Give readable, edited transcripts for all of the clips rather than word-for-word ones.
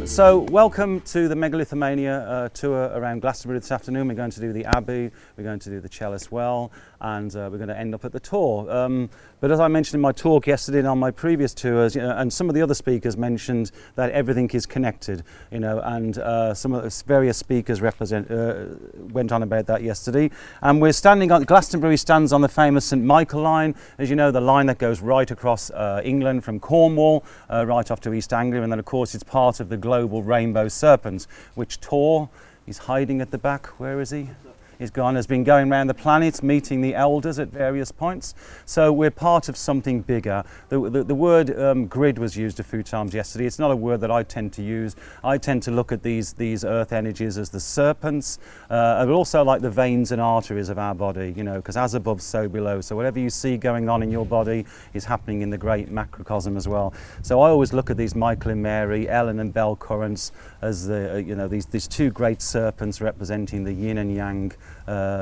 So welcome to the Megalithomania tour around Glastonbury this afternoon. We're going to do the Abbey, we're going to do the Chalice Well, and we're going to end up at the Tor. But as I mentioned in my talk yesterday and on my previous tours, and some of the other speakers mentioned that everything is connected, and some of the various speakers went on about that yesterday. And we're standing on, Glastonbury stands on the famous St Michael line, as you know, the line that goes right across England from Cornwall, right off to East Anglia, and then of course it's part of the global rainbow serpent, which Tor is hiding at the back. Where is he? He's gone, has been going around the planet, meeting the elders at various points. So we're part of something bigger. The word grid was used a few times yesterday. It's not a word that I tend to use. I tend to look at these earth energies as the serpents, but also like the veins and arteries of our body, because as above, so below. So whatever you see going on in your body is happening in the great macrocosm as well. So I always look at these Michael and Mary, Ellen and Bell currents as these two great serpents representing the yin and yang,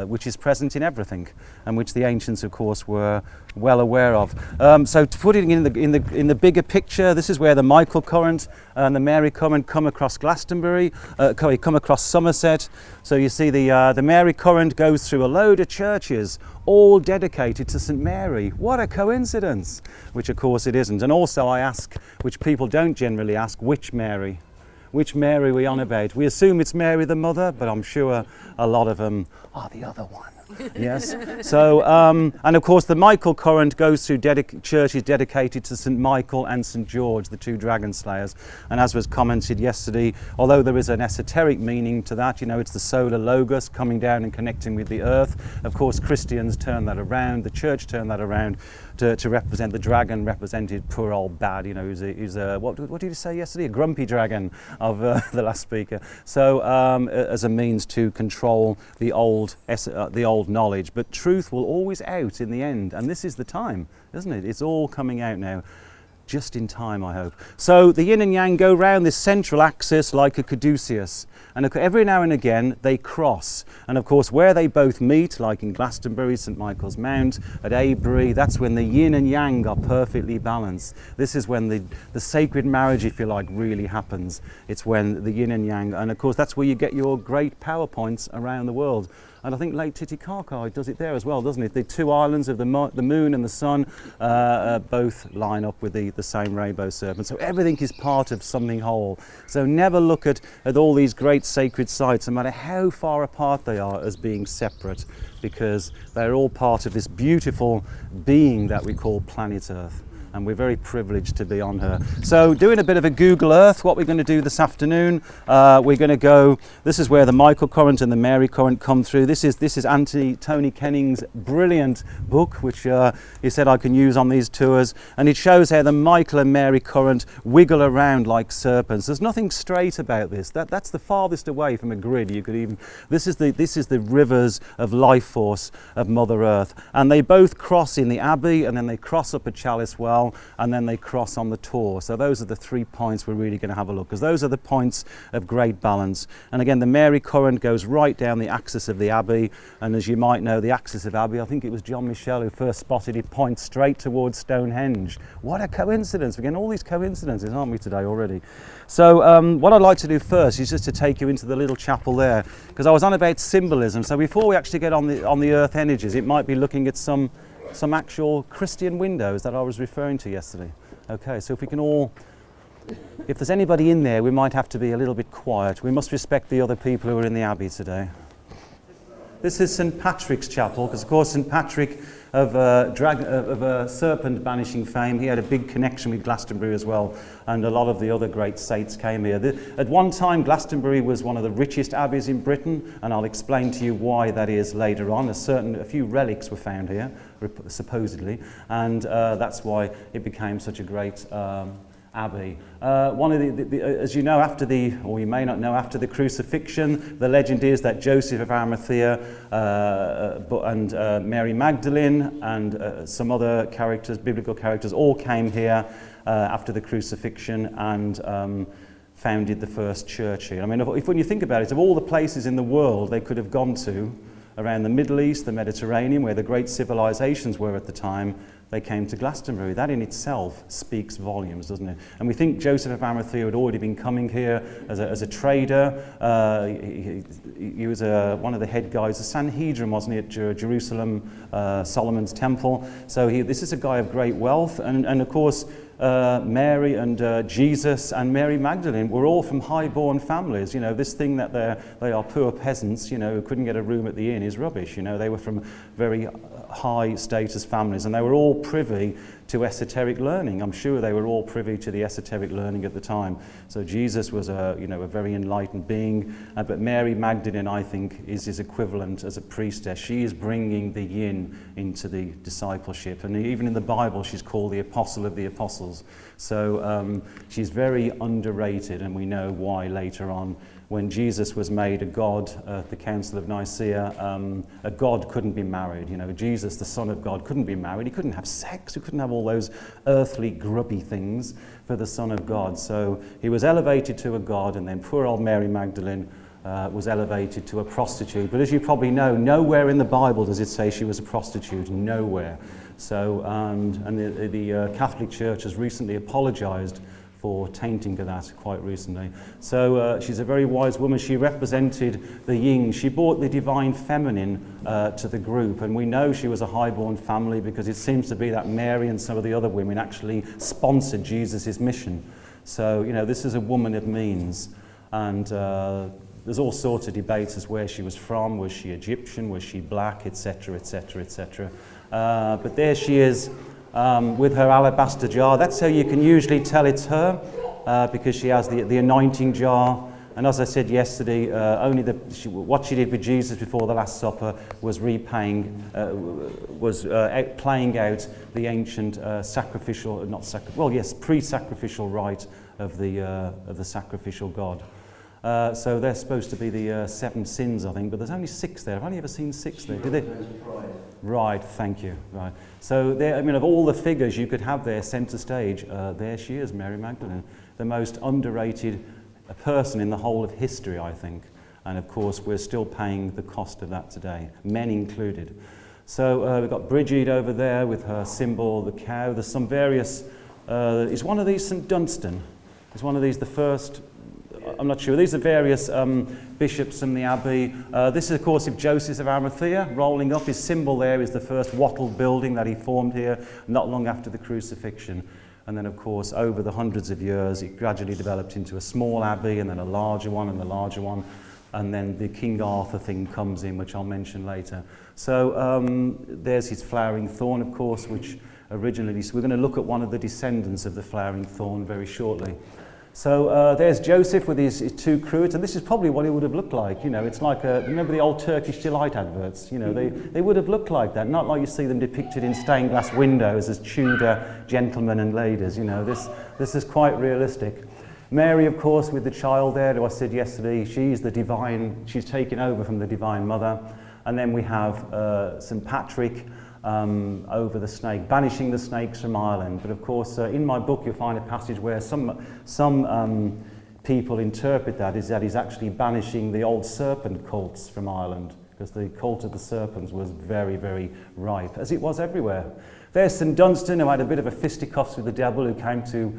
which is present in everything, and which the ancients, of course, were well aware of. So to put it in the bigger picture, this is where the Michael current and the Mary current come across Glastonbury, come across Somerset. So you see the Mary current goes through a load of churches, all dedicated to St Mary. What a coincidence! Which, of course, it isn't. And also, I ask, which people don't generally ask, which Mary? Which Mary are we on about? We assume it's Mary the Mother, but I'm sure a lot of them are the other one. Yes. So, and of course, the Michael current goes through churches dedicated to St Michael and St George, the two dragon slayers. And as was commented yesterday, although there is an esoteric meaning to that, it's the solar logos coming down and connecting with the earth. Of course, Christians turn that around, the church turned that around to represent the dragon, represented poor old Bad, who's what did you say yesterday? A grumpy dragon of the last speaker. So as a means to control the old knowledge, but truth will always out in the end, and this is the time, isn't it? It's all coming out now, just in time, I hope. So the yin and yang go round this central axis like a caduceus, and every now and again they cross, and of course where they both meet, like in Glastonbury, St Michael's Mount, at Abbey, that's when the yin and yang are perfectly balanced. This is when the sacred marriage, if you like, really happens. It's when the yin and yang, and of course that's where you get your great PowerPoints around the world. And I think Lake Titicaca does it there as well, doesn't it? The two islands of the moon and the sun both line up with the same rainbow serpent. So everything is part of something whole. So never look at all these great sacred sites, no matter how far apart they are, as being separate, because they're all part of this beautiful being that we call planet Earth. And we're very privileged to be on her. So doing a bit of a Google Earth, what we're going to do this afternoon, we're going to go, this is where the Michael current and the Mary current come through. This is Tony Kenning's brilliant book, which he said I can use on these tours, and it shows how the Michael and Mary current wiggle around like serpents. There's nothing straight about this. That's the farthest away from a grid you could even. This is the rivers of life force of Mother Earth, and they both cross in the Abbey, and then they cross up at Chalice Well, and then they cross on the Tor. So those are the 3 points we're really going to have a look, because those are the points of great balance. And again, the Mary current goes right down the axis of the Abbey, and as you might know, the axis of Abbey, I think it was John Michel who first spotted it, points straight towards Stonehenge. What a coincidence. We're getting all these coincidences, aren't we, today already? So what I'd like to do first is just to take you into the little chapel there, because I was on about symbolism. So before we actually get on the earth energies, it might be looking at some actual Christian windows that I was referring to yesterday. Okay, so if we can all, if there's anybody in there, we might have to be a little bit quiet. We must respect the other people who are in the Abbey today. This is St Patrick's Chapel, because of course St Patrick of a serpent banishing fame, he had a big connection with Glastonbury as well, and a lot of the other great saints came here. At one time, Glastonbury was one of the richest abbeys in Britain, and I'll explain to you why that is later on. A few relics were found here, supposedly, and that's why it became such a great Abbey. One of as you know, or you may not know, after the crucifixion, the legend is that Joseph of Arimathea and Mary Magdalene and some other characters, biblical characters, all came here after the crucifixion and founded the first church here. I mean, when you think about it, of all the places in the world they could have gone to, around the Middle East, the Mediterranean, where the great civilizations were at the time, they came to Glastonbury. That in itself speaks volumes, doesn't it? And we think Joseph of Arimathea had already been coming here as a trader. He was one of the head guys, the Sanhedrin, wasn't he, at Jerusalem, Solomon's temple. So this is a guy of great wealth. And of course, Mary and Jesus and Mary Magdalene were all from high-born families. You know, this thing that they are poor peasants, you know, who couldn't get a room at the inn is rubbish. You know, they were from very high-status families, and they were all privy to esoteric learning. I'm sure they were all privy to the esoteric learning at the time. So Jesus was a very enlightened being, but Mary Magdalene, I think, is his equivalent as a priestess. She is bringing the yin into the discipleship, and even in the Bible, she's called the apostle of the apostles. So she's very underrated, and we know why later on. When Jesus was made a god at the Council of Nicaea, a god couldn't be married. You know, Jesus, the Son of God, couldn't be married. He couldn't have sex. He couldn't have all those earthly, grubby things for the Son of God. So he was elevated to a god, and then poor old Mary Magdalene was elevated to a prostitute. But as you probably know, nowhere in the Bible does it say she was a prostitute. Nowhere. So, and the Catholic Church has recently apologized for tainting of that quite recently. So she's a very wise woman. She represented the yin. She brought the divine feminine to the group, and we know she was a high-born family because it seems to be that Mary and some of the other women actually sponsored Jesus' mission. So, you know, this is a woman of means, and there's all sorts of debates as where she was from. Was she Egyptian? Was she black? Etc., etc., etc. But there she is, with her alabaster jar. That's how you can usually tell it's her, because she has the anointing jar. And as I said yesterday, what she did with Jesus before the Last Supper was playing out the ancient pre-sacrificial rite of the sacrificial God. So they're supposed to be the 7 sins, I think, but there's only 6 there. I've only ever seen 6 there. Did they? Right, thank you. Right. So there, I mean, of all the figures you could have there centre stage, there she is, Mary Magdalene, the most underrated person in the whole of history, I think. And of course, we're still paying the cost of that today, men included. So we've got Bridget over there with her symbol, the cow. There's some various. Is one of these St Dunstan? Is one of these the first? I'm not sure. These are various bishops from the Abbey. This is, of course, of Joseph of Arimathea, rolling up. His symbol there is the first wattled building that he formed here, not long after the crucifixion. And then, of course, over the hundreds of years, it gradually developed into a small abbey, and then a larger one, and a larger one. And then the King Arthur thing comes in, which I'll mention later. So there's his flowering thorn, of course, which originally... So we're going to look at one of the descendants of the flowering thorn very shortly. So there's Joseph with his 2 cruets, and this is probably what he would have looked like. You know, it's like remember the old Turkish Delight adverts? You know, they would have looked like that, not like you see them depicted in stained glass windows as Tudor gentlemen and ladies. You know, this is quite realistic. Mary, of course, with the child there, who I said yesterday, she's taken over from the Divine Mother. And then we have St Patrick, over the snake, banishing the snakes from Ireland. But of course, in my book, you'll find a passage where some people interpret that he's actually banishing the old serpent cults from Ireland, because the cult of the serpents was very, very ripe, as it was everywhere. There's St Dunstan, who had a bit of a fisticuffs with the devil, who came to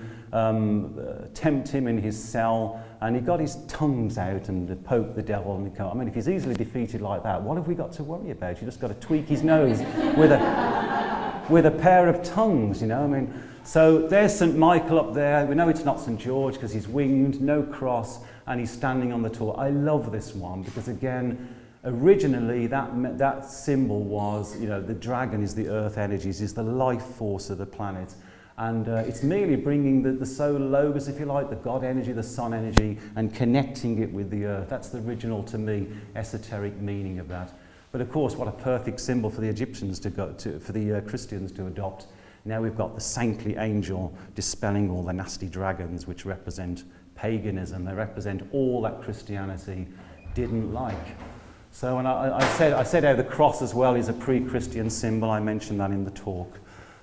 tempt him in his cell, and he got his tongues out and poked the devil. And I mean, if he's easily defeated like that, what have we got to worry about? You just got to tweak his nose with a pair of tongues, you know. I mean, so there's St Michael up there. We know it's not St George because he's winged, no cross, and he's standing on the tour. I love this one because, again, originally that symbol was, you know, the dragon is the earth energies, is the life force of the planet. And it's merely bringing the solar logos, if you like, the God energy, the sun energy, and connecting it with the earth. That's the original, to me, esoteric meaning of that. But of course, what a perfect symbol for the Egyptians for the Christians to adopt. Now we've got the saintly angel dispelling all the nasty dragons, which represent paganism. They represent all that Christianity didn't like. So, and I said how the cross as well is a pre-Christian symbol. I mentioned that in the talk.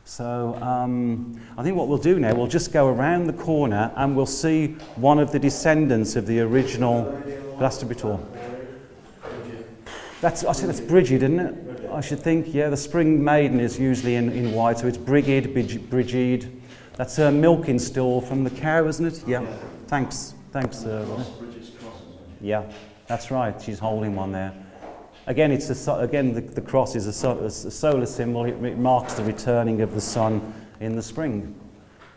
So I think what we'll do now, we'll just go around the corner and we'll see one of the descendants of the original Glastonbury tour. I think that's Brigid, isn't it? I should think, yeah, the spring maiden is usually in white, so it's Brigid. That's her milking stool from the cow, isn't it? Yeah. Thanks. Yeah, that's right. She's holding one there. Again, the cross is a solar symbol. It marks the returning of the sun in the spring.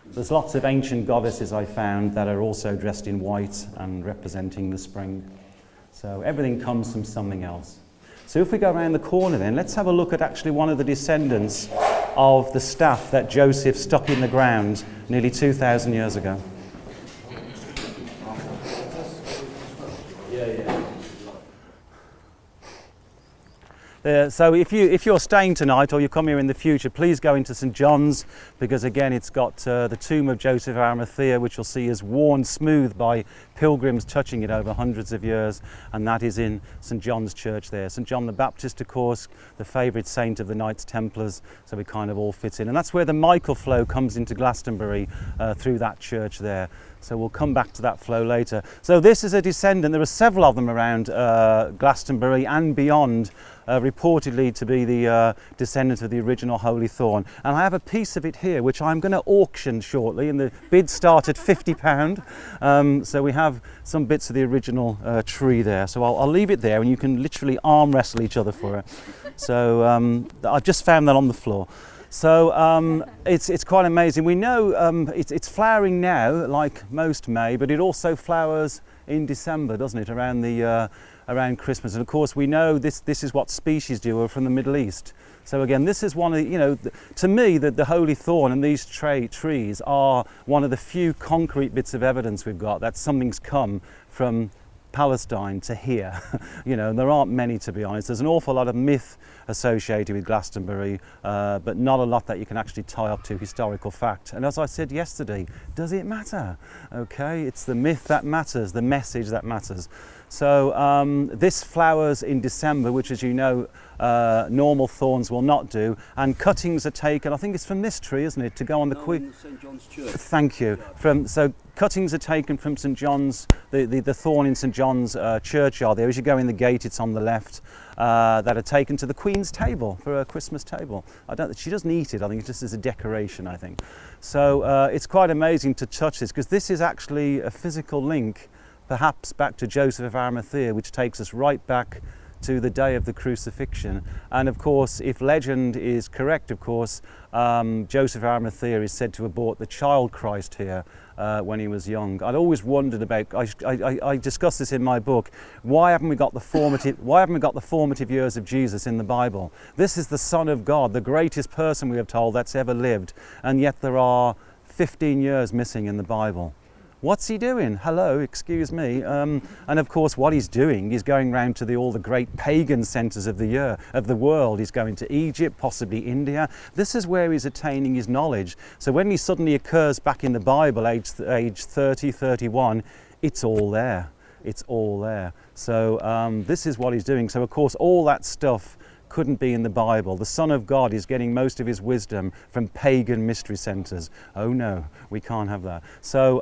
There's lots of ancient goddesses I found that are also dressed in white and representing the spring. So everything comes from something else. So if we go around the corner then, let's have a look at actually one of the descendants of the staff that Joseph stuck in the ground nearly 2,000 years ago. So if you're staying tonight or you come here in the future, please go into St John's, because again it's got the tomb of Joseph of Arimathea, which you'll see is worn smooth by pilgrims touching it over hundreds of years, and that is in St John's Church there. St John the Baptist, of course, the favourite saint of the Knights Templars, so it kind of all fits in. And that's where the Michael flow comes into Glastonbury through that church there. So we'll come back to that flow later. So this is a descendant. There are several of them around Glastonbury and beyond, reportedly to be the descendant of the original Holy Thorn. And I have a piece of it here which I'm going to auction shortly, and the bids start at £50. So we have some bits of the original tree there. So I'll leave it there, and you can literally arm wrestle each other for it. So I've just found that on the floor. So it's quite amazing. We know it's flowering now, like most May, but it also flowers in December, doesn't it? Around Christmas. And of course, we know this is what species do from the Middle East. So again, this is one of the, to me, the Holy Thorn and these trees are one of the few concrete bits of evidence we've got that something's come from Palestine to here. There aren't many, to be honest. There's an awful lot of myth associated with Glastonbury, but not a lot that you can actually tie up to historical fact. And as I said yesterday, does it matter? Okay, it's the myth that matters, the message that matters. So this flowers in December, which, as you know, normal thorns will not do, and cuttings are taken, I think it's from this tree, isn't it, to go on the Queen. St John's Church. Thank you. So cuttings are taken from St John's, the thorn in St John's churchyard there. As you go in the gate, it's on the left, that are taken to the Queen's table for a Christmas table. She doesn't eat it. I think it's just as a decoration, I think. So it's quite amazing to touch this, because this is actually a physical link, perhaps back to Joseph of Arimathea, which takes us right back to the day of the crucifixion. And of course, if legend is correct, of course, Joseph of Arimathea is said to have brought the child Christ here when he was young. I'd always wondered about, I discuss this in my book, why haven't we got the formative years of Jesus in the Bible? This is the Son of God, the greatest person, we have told, that's ever lived, and yet there are 15 years missing in the Bible. What's he doing? Hello, excuse me. And of course, what he's doing is going round to all the great pagan centres of the world. He's going to Egypt, possibly India. This is where he's attaining his knowledge. So when he suddenly occurs back in the Bible, age 30, 31, it's all there. It's all there. So this is what he's doing. So of course, all that stuff couldn't be in the Bible. The Son of God is getting most of his wisdom from pagan mystery centres. Oh no, we can't have that. So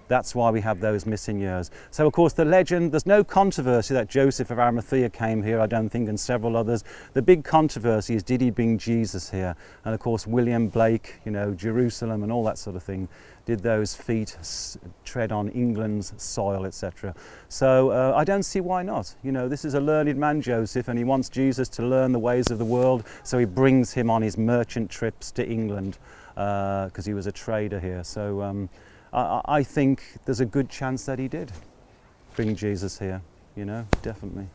that's why we have those missing years. So of course the legend, there's no controversy that Joseph of Arimathea came here, I don't think, and several others. The big controversy is, did he bring Jesus here? And of course William Blake, Jerusalem and all that sort of thing. Did those feet tread on England's soil, etc.? So I don't see why not. This is a learned man, Joseph, and he wants Jesus to learn the ways of the world, so he brings him on his merchant trips to England, because he was a trader here. So I think there's a good chance that he did bring Jesus here, definitely.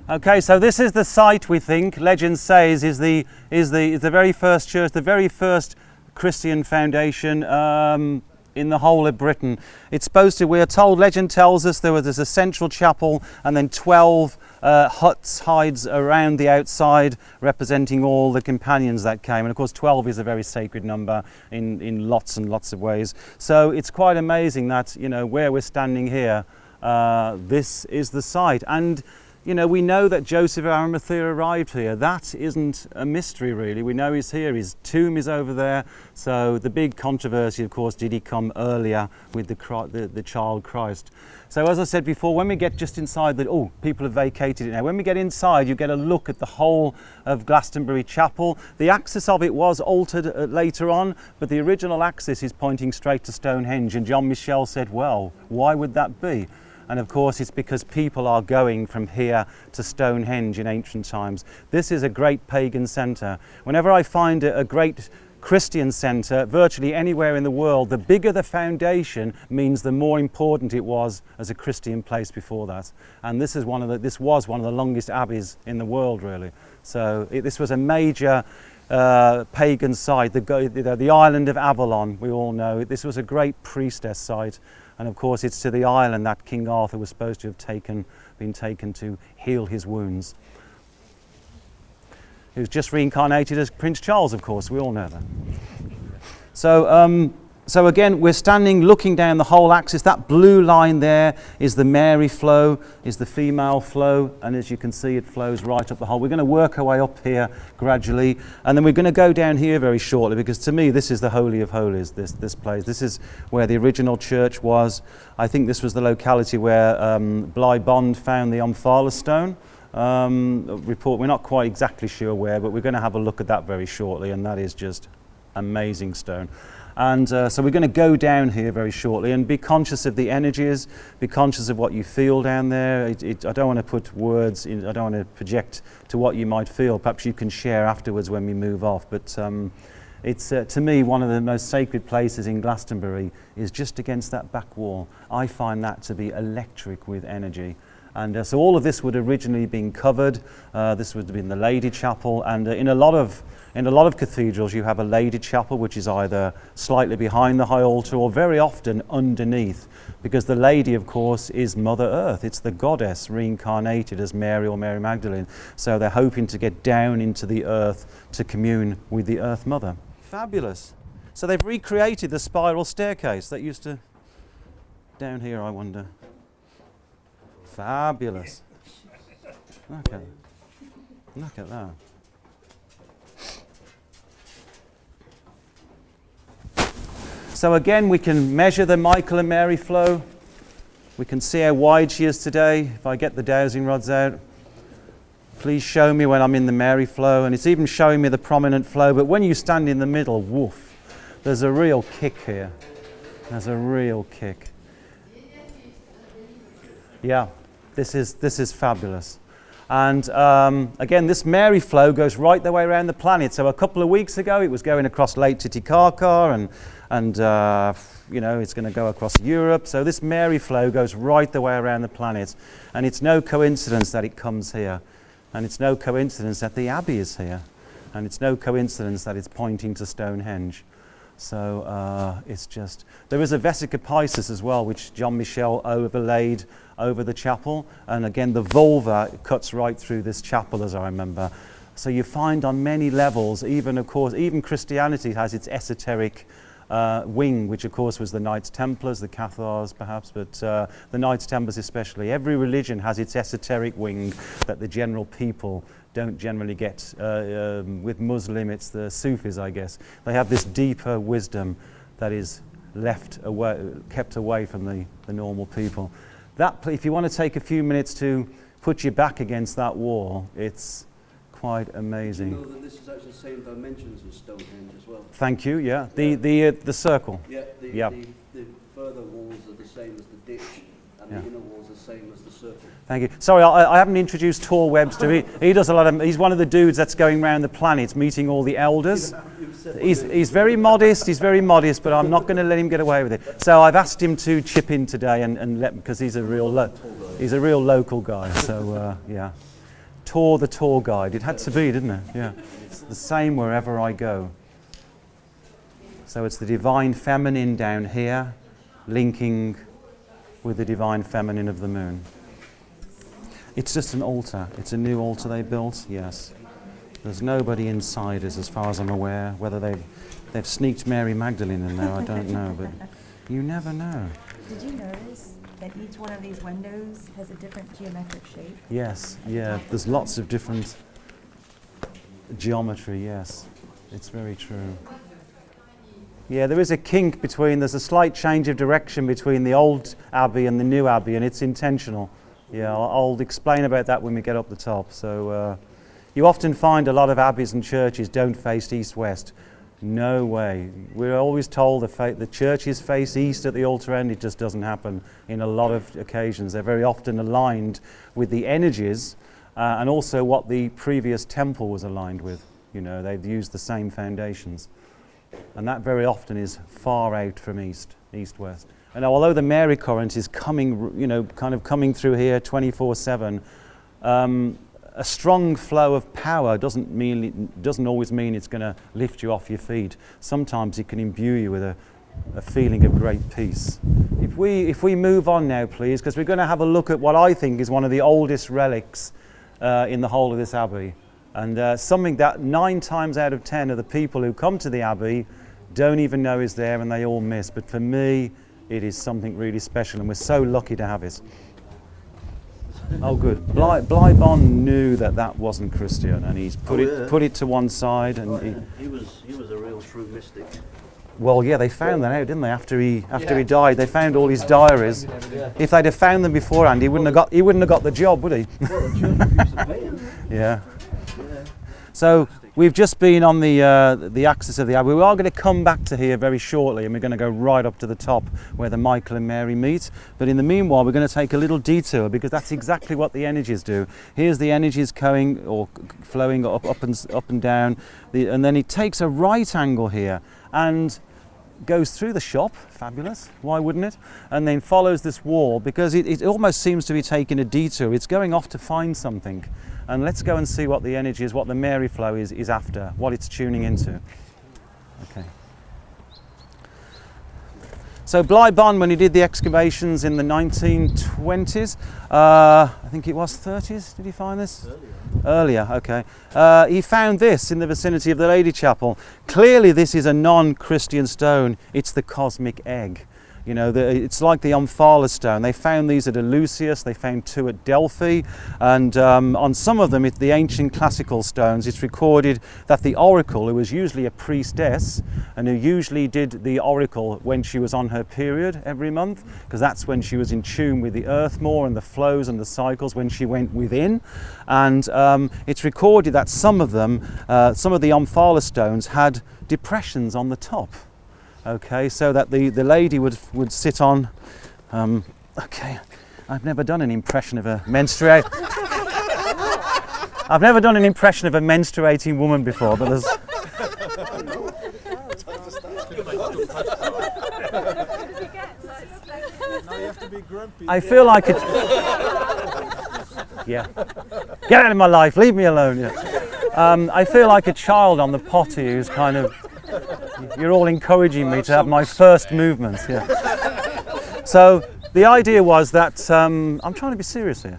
Okay, so this is the site, we think, legend says, is the very first church, the very first Christian foundation in the whole of Britain. It's supposed to, we are told, legend tells us there's a central chapel and then 12 hides around the outside, representing all the companions that came. And of course 12 is a very sacred number in lots and lots of ways. So it's quite amazing that, where we're standing here, this is the site. And you know, we know that Joseph of Arimathea arrived here. That isn't a mystery, really. We know he's here. His tomb is over there. So the big controversy, of course, did he come earlier with the child Christ? So as I said before, when we get just inside people have vacated it now. When we get inside, you get a look at the whole of Glastonbury Chapel. The axis of it was altered later on, but the original axis is pointing straight to Stonehenge. And John Michel said, well, why would that be? And of course it's because people are going from here to Stonehenge in ancient times. This is a great pagan centre. Whenever I find a great Christian centre, virtually anywhere in the world, the bigger the foundation means the more important it was as a Christian place before that. And this was one of the longest abbeys in the world, really. So this was a major pagan site. The island of Avalon, we all know. This was a great priestess site. And of course it's to the island that King Arthur was supposed to have been taken to heal his wounds. He was just reincarnated as Prince Charles, of course, we all know that. So again, we're standing looking down the whole axis. That blue line there is the Mary flow, is the female flow, and as you can see it flows right up the whole. We're going to work our way up here gradually, and then we're going to go down here very shortly, because to me this is the Holy of Holies, this place. This is where the original church was. I think this was the locality where Bly Bond found the Omphala stone. We're not quite exactly sure where, but we're going to have a look at that very shortly, and that is just amazing stone. And so we're going to go down here very shortly and be conscious of the energies, be conscious of what you feel down there. I don't want to put words in, I don't want to project to what you might feel. Perhaps you can share afterwards when we move off. But it's to me one of the most sacred places in Glastonbury is just against that back wall. I find that to be electric with energy. And so all of this would originally been covered. This would have been the Lady Chapel, and in a lot of cathedrals you have a Lady Chapel which is either slightly behind the high altar or very often underneath, because the Lady, of course, is Mother Earth. It's the goddess reincarnated as Mary or Mary Magdalene. So they're hoping to get down into the earth to commune with the Earth Mother. Fabulous. So they've recreated the spiral staircase that used to down here, I wonder. Fabulous. Look at that. So again, we can measure the Michael and Mary flow. We can see how wide she is today. If I get the dowsing rods out, please show me when I'm in the Mary flow. And it's even showing me the prominent flow. But when you stand in the middle, woof, there's a real kick here. There's a real kick. Yeah. This is fabulous. And again, this Mary flow goes right the way around the planet. So a couple of weeks ago, it was going across Lake Titicaca, and you know, it's going to go across Europe. So this Mary flow goes right the way around the planet. And it's no coincidence that it comes here. And it's no coincidence that the Abbey is here. And it's no coincidence that it's pointing to Stonehenge. So it's just, there is a Vesica Piscis as well, which John Michel overlaid over the chapel, and again the vulva cuts right through this chapel, as I remember. So you find on many levels, even of course, even Christianity has its esoteric wing, which of course was the Knights Templars, the Cathars perhaps, but the Knights Templars especially. Every religion has its esoteric wing that the general people don't generally get. With Muslim, it's the Sufis, I guess. They have this deeper wisdom that is kept away from the normal people. If you want to take a few minutes to put your back against that wall, it's quite amazing. You know that this is actually the same dimensions as Stonehenge as well. Thank you. Yeah, the circle. Yeah, the further walls are the same as the ditch, and the inner walls are the same as the circle. Thank you. Sorry, I haven't introduced Tor Webster. He does a lot of. He's one of the dudes that's going around the planet meeting all the elders. He's very modest. He's very modest, but I'm not going to let him get away with it. So I've asked him to chip in today and let, because he's a real local guy. So yeah, Tor the tour guide. It had to be, didn't it? Yeah, it's the same wherever I go. So it's the divine feminine down here, linking with the divine feminine of the moon. It's just an altar. It's a new altar they built, yes. There's nobody inside us as far as I'm aware. Whether they've sneaked Mary Magdalene in there, I don't know, but you never know. Did you notice that each one of these windows has a different geometric shape. Yes, yeah, there's lots of different geometry, yes. It's very true. Yeah, there is a kink between, there's a slight change of direction between the old Abbey and the new Abbey, and it's intentional. Yeah, I'll explain about that when we get up the top. So you often find a lot of abbeys and churches don't face east-west. No way. We're always told the churches face east at the altar end. It just doesn't happen in a lot of occasions. They're very often aligned with the energies and also what the previous temple was aligned with. You know, they've used the same foundations. And that very often is far out from east-west. And although the Mary current is coming, you know, kind of coming through here 24/7, a strong flow of power doesn't always mean it's going to lift you off your feet. Sometimes it can imbue you with a feeling of great peace. If we move on now, please, because we're going to have a look at what I think is one of the oldest relics in the whole of this Abbey. And something that 9 times out of 10 of the people who come to the Abbey don't even know is there, and they all miss. But for me, it is something really special, and we're so lucky to have it. Oh, good. Blybon knew that wasn't Christian, and he's put it to one side. And he was a real true mystic. Well, yeah, they found that out, didn't they? After he died, they found all his diaries. If they'd have found them beforehand, he wouldn't have got the job, would he? Well, the church used to pay him. Yeah. So we've just been on the axis of the Abbey. We are going to come back to here very shortly, and we're going to go right up to the top where the Michael and Mary meet. But in the meanwhile, we're going to take a little detour, because that's exactly what the energies do. Here's the energies going or flowing up and down, and then it takes a right angle here and goes through the shop. Fabulous, why wouldn't it? And then follows this wall, because it almost seems to be taking a detour. It's going off to find something. And let's go and see what the energy is, what the Mary flow is after, what it's tuning into. Okay. So Blybon, when he did the excavations in the 1920s, I think it was 30s, did he find this? Earlier, okay. He found this in the vicinity of the Lady Chapel. Clearly this is a non-Christian stone. It's the cosmic egg. You know, it's like the Omphala stone. They found these at Eleusis, they found 2 at Delphi, and on some of them, the ancient classical stones, it's recorded that the oracle, who was usually a priestess, and who usually did the oracle when she was on her period every month, because that's when she was in tune with the earth more, and the flows and the cycles, when she went within. And it's recorded that some of them, some of the Omphala stones had depressions on the top. Okay, so that the lady would sit on. Okay, I've never done an impression of a I've never done an impression of a menstruating woman before, but there's. I feel like it. Yeah, get out of my life, leave me alone. Yeah, I feel like a child on the potty who's kind of. You're all encouraging me to have my first movements. Yeah. So the idea was that I'm trying to be serious here.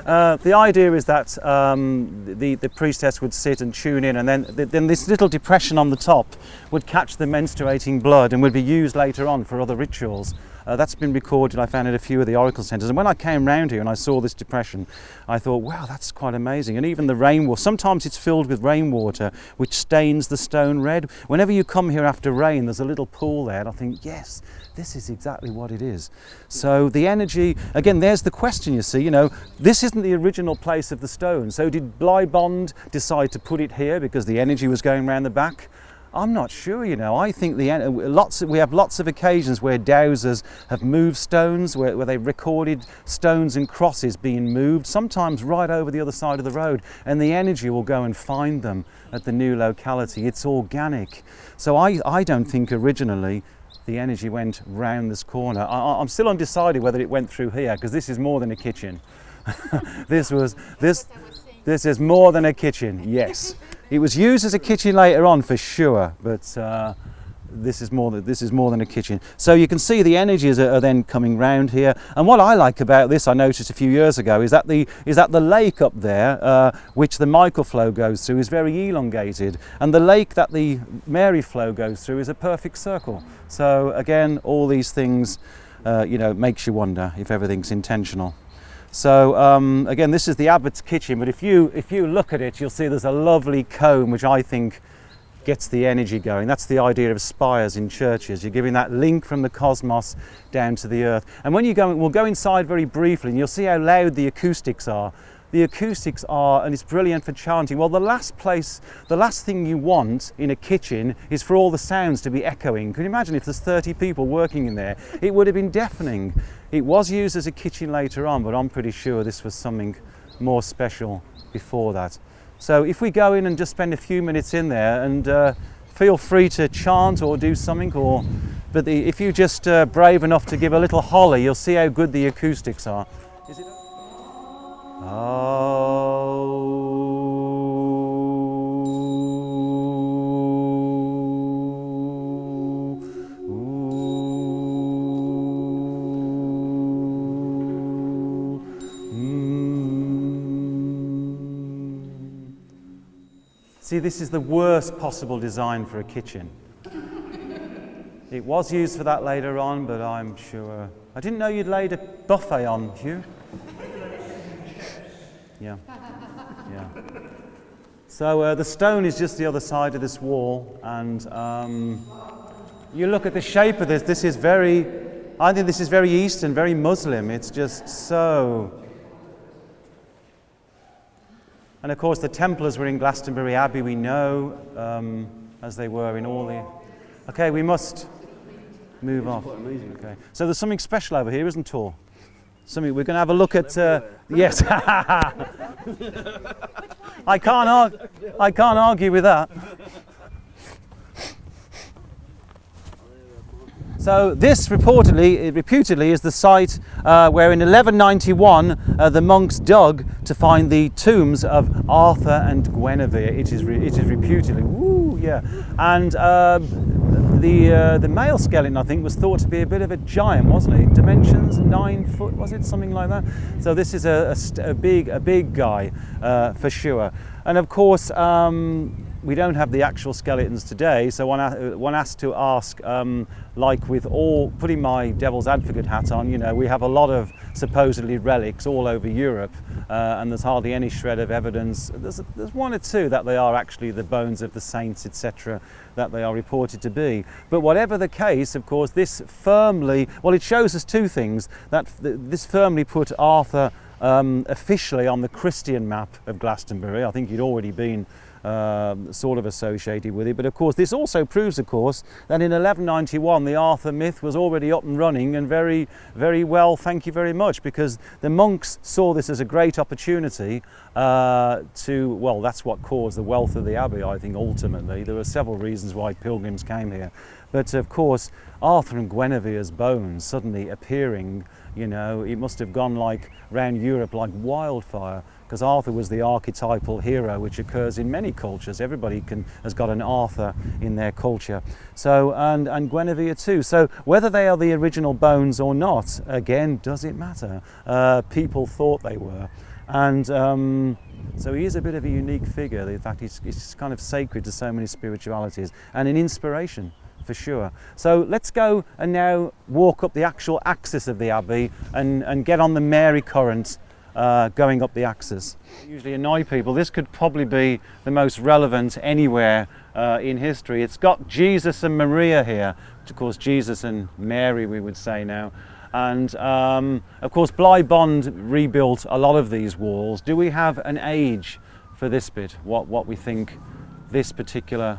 The idea is that the priestess would sit and tune in, and then this little depression on the top would catch the menstruating blood and would be used later on for other rituals. That's been recorded. I found it at a few of the oracle centres. And when I came round here and I saw this depression, I thought, wow, that's quite amazing. And even the rainwater, sometimes it's filled with rainwater, which stains the stone red. Whenever you come here after rain, there's a little pool there, and I think, yes, this is exactly what it is. So the energy, again, there's the question, you see, you know, this isn't the original place of the stone. So did Blybon decide to put it here because the energy was going around the back? I'm not sure, you know. I think we have lots of occasions where dowsers have moved stones, where they recorded stones and crosses being moved, sometimes right over the other side of the road, and the energy will go and find them at the new locality. It's organic. So I don't think originally the energy went round this corner. I'm still undecided whether it went through here, because this is more than a kitchen. This is more than a kitchen, yes. It was used as a kitchen later on for sure, but this is more than a kitchen. So you can see the energies are then coming round here. And what I like about this, I noticed a few years ago, is that the lake up there, which the Michael flow goes through, is very elongated, and the lake that the Mary flow goes through is a perfect circle. So again, all these things you know, makes you wonder if everything's intentional. So again, this is the abbot's kitchen, but if you look at it, you'll see there's a lovely comb which I think gets the energy going. That's the idea of spires in churches. You're giving that link from the cosmos down to the earth. And when you go, we'll go inside very briefly and you'll see how loud the acoustics are. The acoustics are, and it's brilliant for chanting. Well, the last thing you want in a kitchen is for all the sounds to be echoing. Can you imagine if there's 30 people working in there? It would have been deafening. It was used as a kitchen later on, but I'm pretty sure this was something more special before that. So if we go in and just spend a few minutes in there, and feel free to chant or do something, but if you just brave enough to give a little holler, you'll see how good the acoustics are. Is it? See, this is the worst possible design for a kitchen. It was used for that later on, but I'm sure... I didn't know you'd laid a buffet on, Hugh. Yeah. So the stone is just the other side of this wall, and you look at the shape of this. I think this is very Eastern, very Muslim. It's just so... And of course the Templars were in Glastonbury Abbey, we know, as they were in all the... Okay, we must move off. Okay. So there's something special over here, isn't Tor? Something we're going to have a look at. Yes. I can't argue with that. So this reputedly is the site where in 1191 the monks dug to find the tombs of Arthur and Guinevere. It is reputedly, woo, yeah. And the male skeleton, I think, was thought to be a bit of a giant, wasn't it? Dimensions 9 foot, was it, something like that? So this is a big guy for sure. And of course, we don't have the actual skeletons today, so one has to ask, like with all, putting my devil's advocate hat on, you know, we have a lot of supposedly relics all over Europe, and there's hardly any shred of evidence. There's one or two that they are actually the bones of the saints, etc., that they are reported to be. But whatever the case, of course, this firmly, well, it shows us two things. That this firmly put Arthur officially on the Christian map of Glastonbury. I think he'd already been sort of associated with it, but of course this also proves, of course, that in 1191 the Arthur myth was already up and running, and very, very well, thank you very much, because the monks saw this as a great opportunity well, that's what caused the wealth of the Abbey, I think, ultimately. There were several reasons why pilgrims came here, but of course Arthur and Guinevere's bones suddenly appearing, you know, it must have gone like round Europe like wildfire, because Arthur was the archetypal hero which occurs in many cultures. Everybody has got an Arthur in their culture. So, and Guinevere too. So whether they are the original bones or not, again, does it matter? People thought they were. And so he is a bit of a unique figure. In fact, he's kind of sacred to so many spiritualities and an inspiration, for sure. So let's go and now walk up the actual axis of the Abbey and get on the Mary current going up the axis. Usually annoy people. This could probably be the most relevant anywhere in history. It's got Jesus and Maria here, which of course Jesus and Mary we would say now. And of course Bly Bond rebuilt a lot of these walls. Do we have an age for this bit? What we think this particular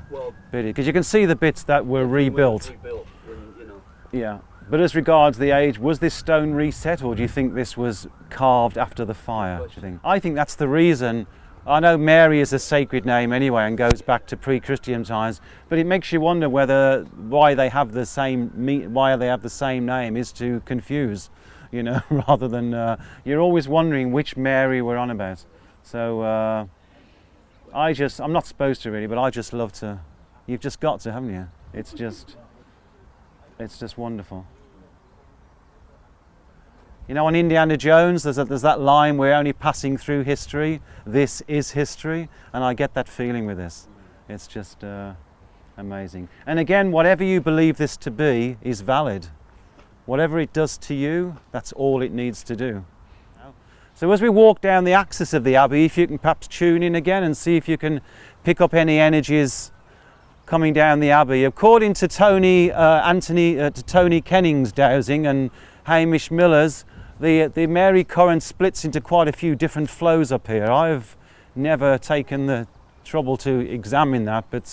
bit is? Because you can see the bits that were rebuilt. Yeah. But as regards the age, was this stone reset, or do you think this was carved after the fire? Do you think? I think that's the reason. I know Mary is a sacred name anyway and goes back to pre-Christian times, but it makes you wonder why they have the same name is to confuse, you know, rather than you're always wondering which Mary we're on about. So I'm not supposed to really, but I just love to. You've just got to, haven't you? It's just wonderful. You know, on Indiana Jones, there's that line, we're only passing through history. This is history. And I get that feeling with this. It's just amazing. And again, whatever you believe this to be is valid. Whatever it does to you, that's all it needs to do. So as we walk down the axis of the Abbey, if you can perhaps tune in again and see if you can pick up any energies coming down the Abbey. According to Tony Kenning's dowsing and Hamish Miller's, the Mary current splits into quite a few different flows up here. I've never taken the trouble to examine that, but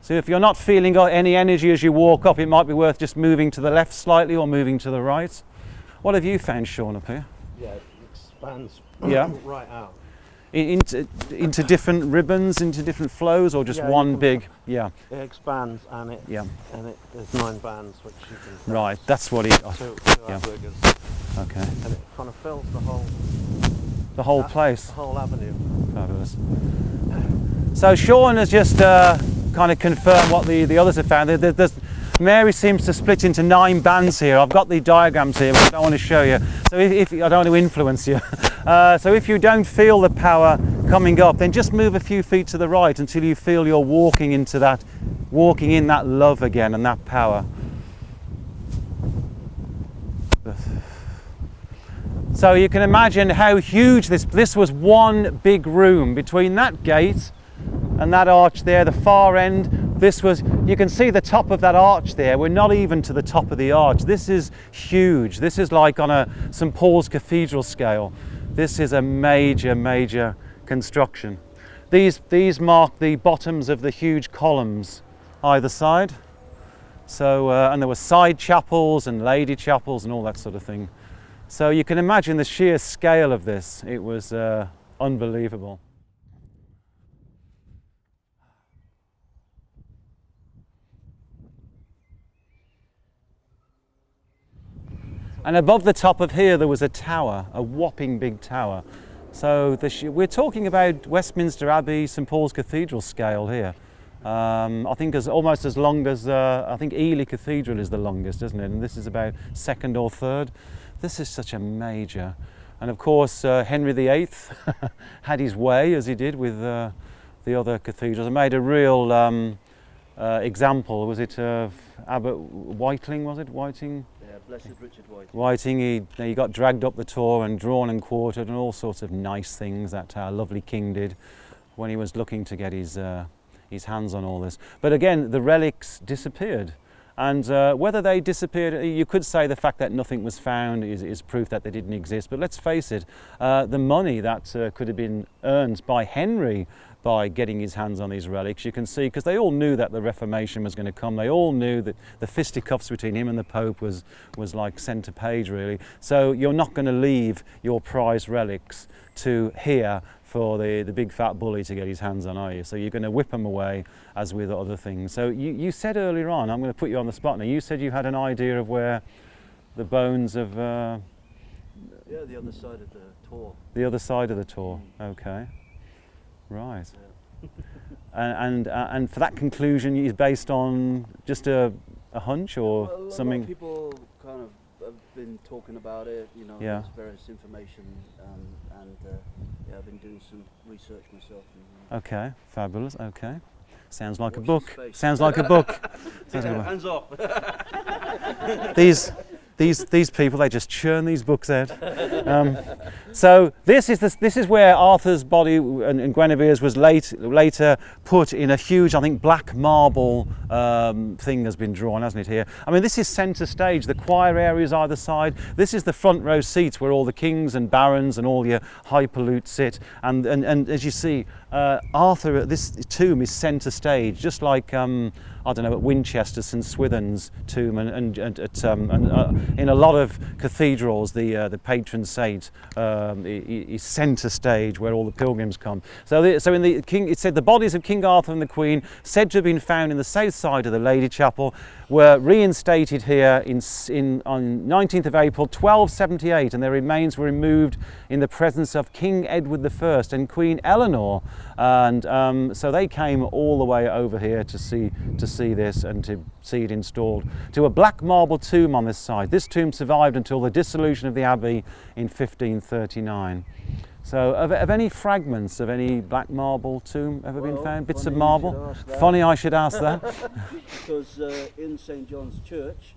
so if you're not feeling any energy as you walk up, it might be worth just moving to the left slightly or moving to the right. What have you found, Sean, up here? Yeah, it expands right out. Into different ribbons, into different flows, or just one big? Yeah. It expands and there's 9 bands which you can. Right, that's what it. Two yeah. outriggers. Okay. And it kind of fills the whole place. The whole avenue. Fabulous. So Sean has just kind of confirmed what the others have found. Mary seems to split into 9 bands here. I've got the diagrams here, but I don't want to show you. So if I don't want to influence you. So if you don't feel the power coming up, then just move a few feet to the right until you feel you're walking in that love again and that power. So you can imagine how huge this was. One big room between that gate and that arch there, the far end. You can see the top of that arch there. We're not even to the top of the arch. This is huge. This is like on a St. Paul's Cathedral scale. This is a major construction. These mark the bottoms of the huge columns either side. So, and there were side chapels and lady chapels and all that sort of thing. So you can imagine the sheer scale of this. It was unbelievable. And above the top of here there was a tower, a whopping big tower. So we're talking about Westminster Abbey, St. Paul's Cathedral scale here. I think almost as long as, I think Ely Cathedral is the longest, isn't it? And this is about 2nd or 3rd. This is such a major. And of course Henry VIII had his way, as he did with the other cathedrals, and made a real example, was it of Abbot Whiting, was it? Whiting? Yeah, Blessed Richard Whiting. Whiting, he got dragged up the Tor and drawn and quartered and all sorts of nice things that our lovely king did when he was looking to get his hands on all this. But again, the relics disappeared. And whether they disappeared, you could say the fact that nothing was found is proof that they didn't exist. But let's face it, the money that could have been earned by Henry by getting his hands on these relics, you can see, because they all knew that the Reformation was going to come. They all knew that the fisticuffs between him and the Pope was like centre page, really. So you're not going to leave your prized relics to here for the big fat bully to get his hands on, are you? So you're going to whip them away, as with other things. So you said earlier on, I'm going to put you on the spot now, you said you had an idea of where the bones of... yeah, the other side of the Tor. The other side of the Tor, okay. Right. Yeah. And for that conclusion is based on just a hunch or something? A lot of people kind of have been talking about it, you know, yeah. There's various information, and yeah, I've been doing some research myself. Okay, fabulous, okay. Sounds like Watch a book. space. Sounds like a book. Hands off. These people, they just churn these books out. So this is where Arthur's body and Guinevere's was later put in a huge, I think, black marble thing has been drawn, hasn't it, here? I mean, this is centre stage, the choir areas either side. This is the front row seats where all the kings and barons and all your hyperlutes sit. And as you see, Arthur, this tomb is centre stage, just like I don't know, at Winchester, St Swithin's tomb, and in a lot of cathedrals, the patron saint is centre stage where all the pilgrims come. So in the king, it said the bodies of King Arthur and the Queen, said to have been found in the south side of the Lady Chapel, were reinstated here on 19th of April 1278, and their remains were removed in the presence of King Edward I and Queen Eleanor, and so they came all the way over here to see this and to see it installed to a black marble tomb on this side. This tomb survived until the dissolution of the Abbey in 1539. So have any fragments of any black marble tomb ever been found? Bits of marble? Funny I should ask that. Because in St John's Church,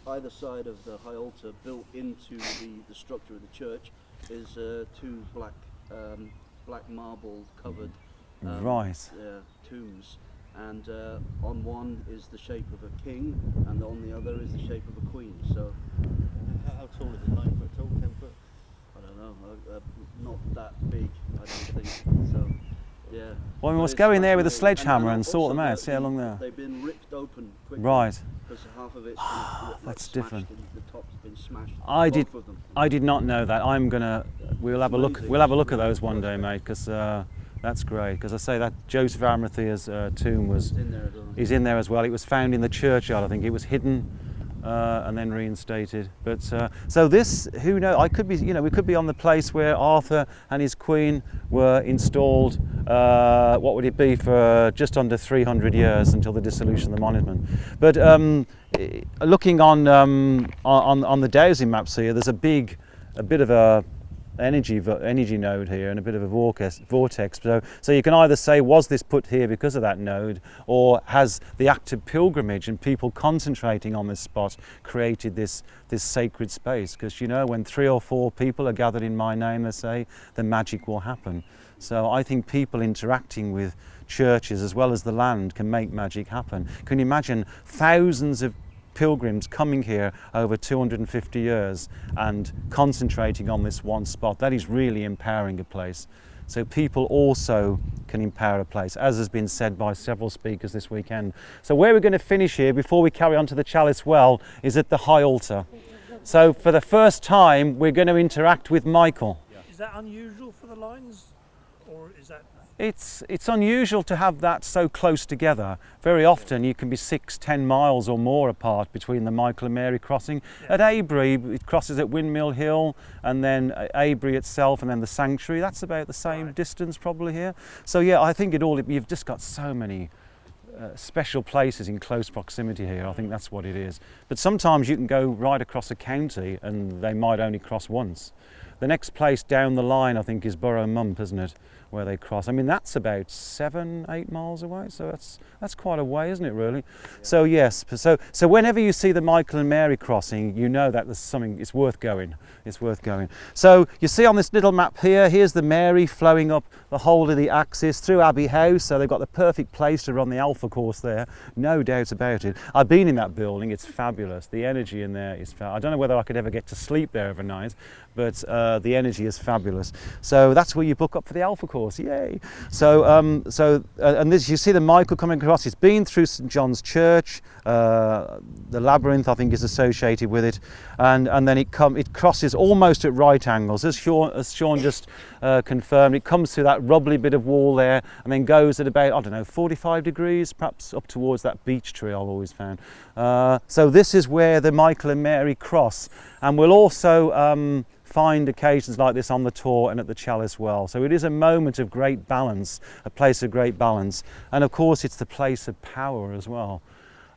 either side of the high altar, built into the structure of the church, is two black marble covered tombs, and on one is the shape of a king, and on the other is the shape of a queen. So, How tall is it? 9 foot tall, 10 foot? I don't know, not that big, I don't think. So, yeah. Well, we must go in there with a sledgehammer and sort them out. See how long they are. They've been ripped open quickly. Right. Because half of it's been, That's smashed different. and the top's been smashed. I both of them. did not know that. We'll have a look. We'll have a look at those one day, mate, because that's great. Because I say that Joseph Arimathea's tomb was is in there as well. It was found in the churchyard. I think it was hidden and then reinstated. But so this, who knows? We could be on the place where Arthur and his queen were installed. What would it be, for just under 300 years until the dissolution of the monument? But looking on the dowsing maps here, there's a bit of a energy node here and a bit of a vortex. So you can either say, was this put here because of that node, or has the act of pilgrimage and people concentrating on this spot created this sacred space? Because when 3 or 4 people are gathered in my name, they say, the magic will happen. So I think people interacting with churches as well as the land can make magic happen. Can you imagine thousands of pilgrims coming here over 250 years and concentrating on this one spot? That is really empowering a place. So people also can empower a place, as has been said by several speakers this weekend. So where we're going to finish here before we carry on to the Chalice Well is at the high altar. So for the first time we're going to interact with Michael. Is that unusual for the lines, or is that? It's unusual to have that so close together. Very often you can be 6-10 miles or more apart between the Michael and Mary crossing. Yeah. At Abbey, it crosses at Windmill Hill, and then Abbey itself, and then the sanctuary. That's about the same distance probably here. So yeah, I think you've just got so many special places in close proximity here. I think that's what it is. But sometimes you can go right across a county and they might only cross once. The next place down the line, I think, is Borough Mump, isn't it, where they cross? I mean, that's about 7-8 miles away, so that's quite a way, isn't it, really? Yeah. So yes, so whenever you see the Michael and Mary crossing, you know that there's something. It's worth going. It's worth going. So you see on this little map here, here's the Mary flowing up the whole of the axis through Abbey House. So they've got the perfect place to run the Alpha course there, no doubt about it. I've been in that building. It's fabulous. The energy in there is fabulous. I don't know whether I could ever get to sleep there overnight, but the energy is fabulous. So that's where you book up for the Alpha course. Yay! So and this, you see the Michael coming across. It's been through St John's Church. The labyrinth, I think, is associated with it, and then it crosses almost at right angles, as Sean just confirmed. It comes through that rubbly bit of wall there, and then goes at about, I don't know, 45 degrees, perhaps up towards that beech tree I've always found. So this is where the Michael and Mary cross, and we'll also find occasions like this on the tour and at the Chalice Well. So it is a moment of great balance, a place of great balance, and of course it's the place of power as well.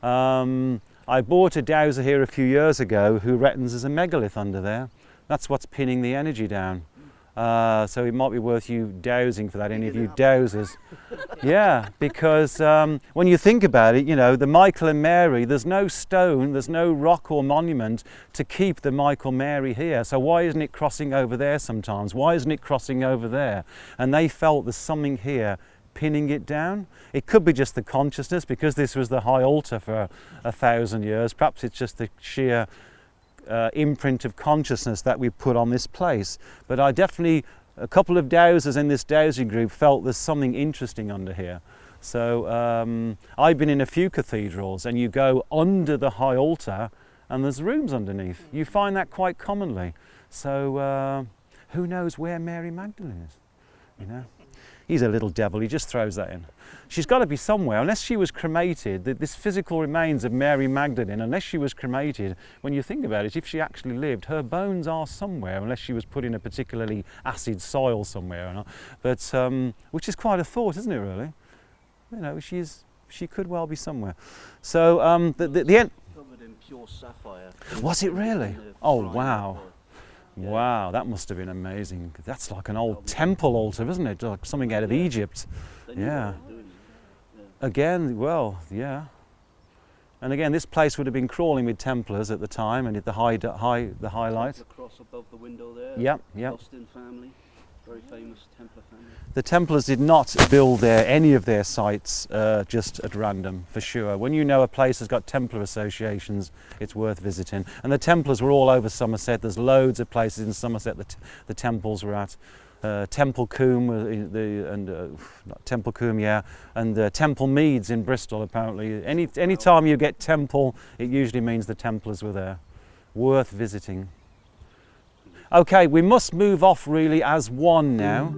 I bought a dowser here a few years ago who reckons there's a megalith under there. That's what's pinning the energy down. So it might be worth you dowsing for that, any of you dowsers. Yeah, because when you think about it, the Michael and Mary, there's no stone, there's no rock or monument to keep the Michael Mary here. So why isn't it crossing over there sometimes? Why isn't it crossing over there? And they felt there's something here pinning it down. It could be just the consciousness, because this was the high altar for 1,000 years. Perhaps it's just the sheer imprint of consciousness that we put on this place. But I definitely, a couple of dowsers in this dowsing group felt there's something interesting under here. So I've been in a few cathedrals, and you go under the high altar and there's rooms underneath. You find that quite commonly. So who knows where Mary Magdalene is, He's a little devil, he just throws that in. She's got to be somewhere, unless she was cremated. This physical remains of Mary Magdalene, unless she was cremated, when you think about it, if she actually lived, her bones are somewhere, unless she was put in a particularly acid soil somewhere or not. But, which is quite a thought, isn't it, really? She could well be somewhere. So, the end... Covered in pure sapphire. Was it really? Oh, wow. Yeah. Wow, that must have been amazing. That's like an old temple altar, isn't it? Like something out of Egypt. Yeah. Again, well, yeah. And again, this place would have been crawling with Templars at the time, and the highlight. The cross above the window there. Yep, yep. Austin family, very famous Templar family. The Templars did not build any of their sites just at random, for sure. When you know a place has got Templar associations, it's worth visiting. And the Templars were all over Somerset. There's loads of places in Somerset that the temples were at. Temple Combe, not Temple Combe, yeah, and Temple Meads in Bristol. Apparently, any time you get Temple, it usually means the Templars were there. Worth visiting. Okay, we must move off really as one now.